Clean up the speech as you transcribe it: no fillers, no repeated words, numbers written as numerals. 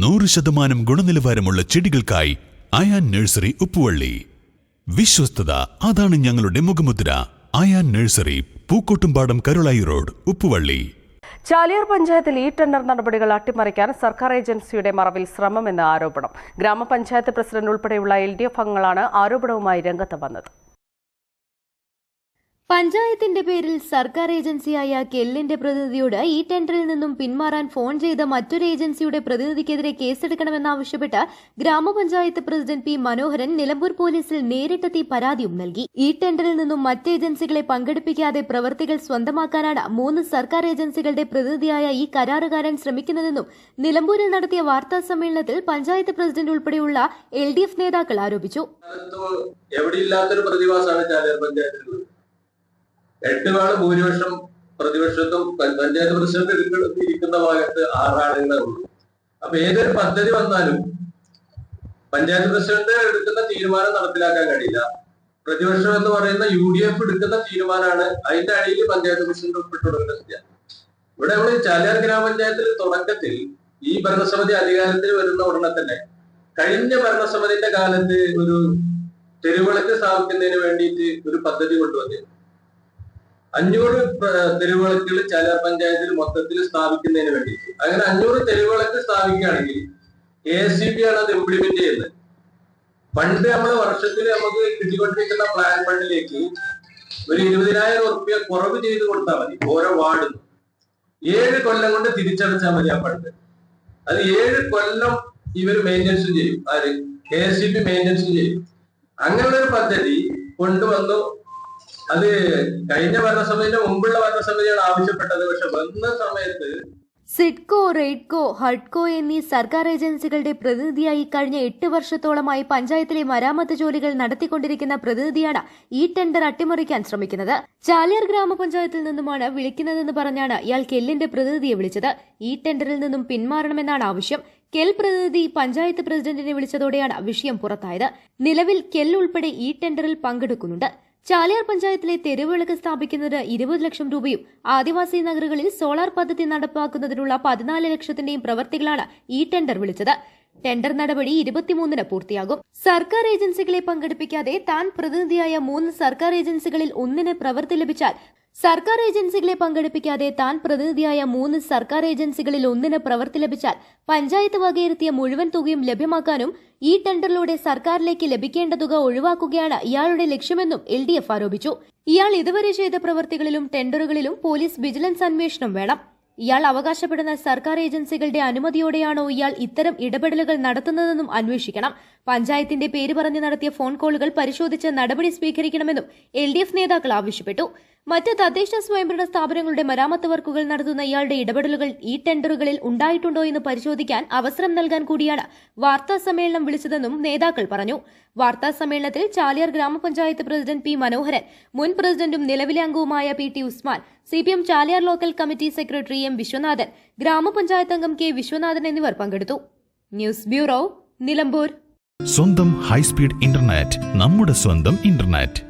100% ഗുണനിലവാരമുള്ള ചെടികൾക്കായി അയാൻ നഴ്സറി ഉപ്പുവള്ളി. വിശ്വസ്തത, അതാണ് ഞങ്ങളുടെ മുഖമുദ്ര. Ayan nursery, Pookkottumpadam, Karulai road, Uppuvalli. ചാലിയാർ പഞ്ചായത്തിൽ ഈ ടെൻഡർ നടപടികൾ അട്ടിമറിക്കാൻ സർക്കാർ ഏജൻസിയുടെ മറവിൽ ശ്രമമെന്ന് ആരോപണം. ഗ്രാമപഞ്ചായത്ത് പ്രസിഡന്റ് ഉൾപ്പെടെയുള്ള LDF അംഗങ്ങളാണ് ആരോപണവുമായി രംഗത്ത് വന്നത്. പഞ്ചായത്തിന്റെ പേരിൽ സർക്കാർ ഏജൻസിയായ കെല്ലിന്റെ പ്രതിനിധിയോട് ഈ ടെൻഡറിൽ നിന്നും പിന്മാറാൻ ഫോൺ ചെയ്ത മറ്റൊരു ഏജൻസിയുടെ പ്രതിനിധിക്കെതിരെ കേസെടുക്കണമെന്നാവശ്യപ്പെട്ട് ഗ്രാമപഞ്ചായത്ത് പ്രസിഡന്റ് P. മനോഹരൻ നിലമ്പൂർ പോലീസിൽ നേരിട്ടെത്തി പരാതിയും നൽകി. ഈ ടെൻഡറിൽ നിന്നും മറ്റ് ഏജൻസികളെ പങ്കെടുപ്പിക്കാതെ പ്രവൃത്തികൾ സ്വന്തമാക്കാനാണ് 3 സർക്കാർ ഏജൻസികളുടെ പ്രതിനിധിയായ ഈ കരാറുകാരൻ ശ്രമിക്കുന്നതെന്നും നിലമ്പൂരിൽ നടത്തിയ വാർത്താ സമ്മേളനത്തിൽ പഞ്ചായത്ത് പ്രസിഡന്റ് ഉൾപ്പെടെയുള്ള LDF നേതാക്കൾ ആരോപിച്ചു. 8 വാർഡ് ഭൂരിപക്ഷം പ്രതിപക്ഷത്തും പഞ്ചായത്ത് പ്രസിഡന്റ് ഇരിക്കുന്ന ഭാഗത്ത് 6 ആളുകളേ ഉള്ളൂ. അപ്പൊ ഏതൊരു പദ്ധതി വന്നാലും പഞ്ചായത്ത് പ്രസിഡന്റ് എടുക്കുന്ന തീരുമാനം നടപ്പിലാക്കാൻ കഴിയില്ല. പ്രതിപക്ഷം എന്ന് പറയുന്ന UDF എടുക്കുന്ന തീരുമാനമാണ് അതിന്റെ അടിയിൽ പഞ്ചായത്ത് പ്രസിഡന്റ് ഉൾപ്പെട്ടുകൊടുക്കുന്നത്. ഇവിടെ നമ്മൾ ചാലിയാർ ഗ്രാമപഞ്ചായത്തിൽ തുടക്കത്തിൽ ഈ ഭരണസമിതി അധികാരത്തിൽ വരുന്ന ഉടനെ തന്നെ കഴിഞ്ഞ ഭരണസമിതിന്റെ കാലത്ത് ഒരു തെരുവിളക്ക് സ്ഥാപിക്കുന്നതിന് വേണ്ടിയിട്ട് ഒരു പദ്ധതി കൊണ്ടുവന്നിരുന്നു. 500 തെരുവിളക്കുകൾ ചാലിയാർ പഞ്ചായത്തിൽ മൊത്തത്തിൽ സ്ഥാപിക്കുന്നതിന് വേണ്ടിയിട്ട്. അങ്ങനെ 500 തെരുവിളക്ക് സ്ഥാപിക്കുകയാണെങ്കിൽ KSEB ആണ് അത് ഇംപ്ലിമെന്റ് ചെയ്യുന്നത്. പണ്ട് നമ്മള് വർഷത്തിൽ നമുക്ക് കിട്ടിക്കൊണ്ടിരിക്കുന്ന പ്ലാൻ ഫണ്ടിലേക്ക് ഒരു 20,000 റുപ്യ കുറവ് ചെയ്ത് കൊടുത്താൽ മതി ഓരോ വാർഡിനും. 7 കൊല്ലം കൊണ്ട് തിരിച്ചടച്ചാൽ മതി ആ ഫണ്ട്. അത് 7 കൊല്ലം ഇവർ മെയിൻ്റനൻസ് ചെയ്യും. ആര്? KSEB മെയിൻ്റനൻസ് ചെയ്യും. അങ്ങനെയുള്ള ഒരു പദ്ധതി കൊണ്ടുവന്നു. അത് കഴിഞ്ഞ ഭരണസമിതിയുടെ മുമ്പുള്ള ഭരണസമിതിയാണ് ആവശ്യപ്പെട്ടത്. പക്ഷെ വന്ന സമയത്ത് സിഡ്കോ, റെയ്ഡ്കോ, ഹഡ്കോ എന്നീ സർക്കാർ ഏജൻസികളുടെ പ്രതിനിധിയായി കഴിഞ്ഞ 8 വർഷത്തോളമായി പഞ്ചായത്തിലെ മരാമത്ത് ജോലികൾ നടത്തിക്കൊണ്ടിരിക്കുന്ന പ്രതിനിധിയാണ് ഈ ടെൻഡർ അട്ടിമറിക്കാൻ ശ്രമിക്കുന്നത്. ചാലിയാർ ഗ്രാമപഞ്ചായത്തിൽ നിന്നുമാണ് വിളിക്കുന്നതെന്ന് പറഞ്ഞാണ് ഇയാൾ കെല്ലിന്റെ പ്രതിനിധിയെ വിളിച്ചത്. ഈ ടെൻഡറിൽ നിന്നും പിന്മാറണമെന്നാണ് ആവശ്യം. കെൽ പ്രതിനിധി പഞ്ചായത്ത് പ്രസിഡന്റിനെ വിളിച്ചതോടെയാണ് വിഷയം പുറത്തായത്. നിലവിൽ കെൽ ഉൾപ്പെടെ ഈ ടെൻഡറിൽ പങ്കെടുക്കുന്നുണ്ട്. ചാലിയാർ പഞ്ചായത്തിലെ തെരുവിളക്ക് സ്ഥാപിക്കുന്നത് 20 ലക്ഷം രൂപയും ആദിവാസി നഗരങ്ങളിൽ സോളാർ പദ്ധതി നടപ്പാക്കുന്നതിനുള്ള 14 ലക്ഷത്തിന്റെയും പ്രവൃത്തികളാണ് ഈ ടെൻഡർ വിളിച്ചത്. ടെൻഡർ നടപടി 23-ന് പൂർത്തിയാകും. സർക്കാർ ഏജൻസികളെ പങ്കെടുപ്പിക്കാതെ താൻ പ്രതിനിധിയായ 3 സർക്കാർ ഏജൻസികളിൽ ഒന്നിന് പ്രവൃത്തി ലഭിച്ചാൽ സർക്കാർ ഏജൻസികളെ പങ്കെടുപ്പിക്കാതെ താൻ പ്രതിനിധിയായ 3 സർക്കാർ ഏജൻസികളിൽ ഒന്നിന് പ്രവൃത്തി ലഭിച്ചാൽ പഞ്ചായത്ത് വകയിരുത്തിയ മുഴുവൻ തുകയും ലഭ്യമാക്കാനും ഈ ടെൻഡറിലൂടെ സർക്കാരിലേക്ക് ലഭിക്കേണ്ട തുക ഒഴിവാക്കുകയാണ് ഇയാളുടെ ലക്ഷ്യമെന്നും LDF ആരോപിച്ചു. ഇയാൾ ഇതുവരെ ചെയ്ത പ്രവൃത്തികളിലും ടെൻഡറുകളിലും പോലീസ് വിജിലൻസ് അന്വേഷണം വേണം. ഇയാൾ അവകാശപ്പെടുന്ന സർക്കാർ ഏജൻസികളുടെ അനുമതിയോടെയാണോ ഇയാൾ ഇത്തരം ഇടപെടലുകൾ നടത്തുന്നതെന്നും അന്വേഷിക്കണം. പഞ്ചായത്തിന്റെ പേര് പറഞ്ഞ് നടത്തിയ ഫോൺ കോളുകൾ പരിശോധിച്ച് നടപടി സ്വീകരിക്കണമെന്നും LDF നേതാക്കൾ ആവശ്യപ്പെട്ടു. മറ്റ് തദ്ദേശ സ്വയംഭരണ സ്ഥാപനങ്ങളുടെ മരാമത്ത് വർക്കുകൾ നടത്തുന്ന ഇയാളുടെ ഇടപെടലുകൾ ഈ ടെൻഡറുകളിൽ ഉണ്ടായിട്ടുണ്ടോ എന്ന് പരിശോധിക്കാൻ അവസരം നൽകാൻ കൂടിയാണ് വാർത്താ സമ്മേളനം വിളിച്ചതെന്നും നേതാക്കൾ പറഞ്ഞു. വാർത്താ സമ്മേളനത്തിൽ ചാലിയാർ ഗ്രാമപഞ്ചായത്ത് പ്രസിഡന്റ് P. മനോഹരൻ, മുൻ പ്രസിഡന്റും നിലവിലെ അംഗവുമായ PT. Usman, CPM Chaliyar local committee secretary M. Viswanathan, ഗ്രാമപഞ്ചായത്ത് അംഗം K. വിശ്വനാഥൻ എന്നിവർ പങ്കെടുത്തു. News bureau, Nilambur. സ്വന്തം ഹൈസ്പീഡ് ഇന്റർനെറ്റ്, നമ്മുടെ സ്വന്തം ഇന്റർനെറ്റ്.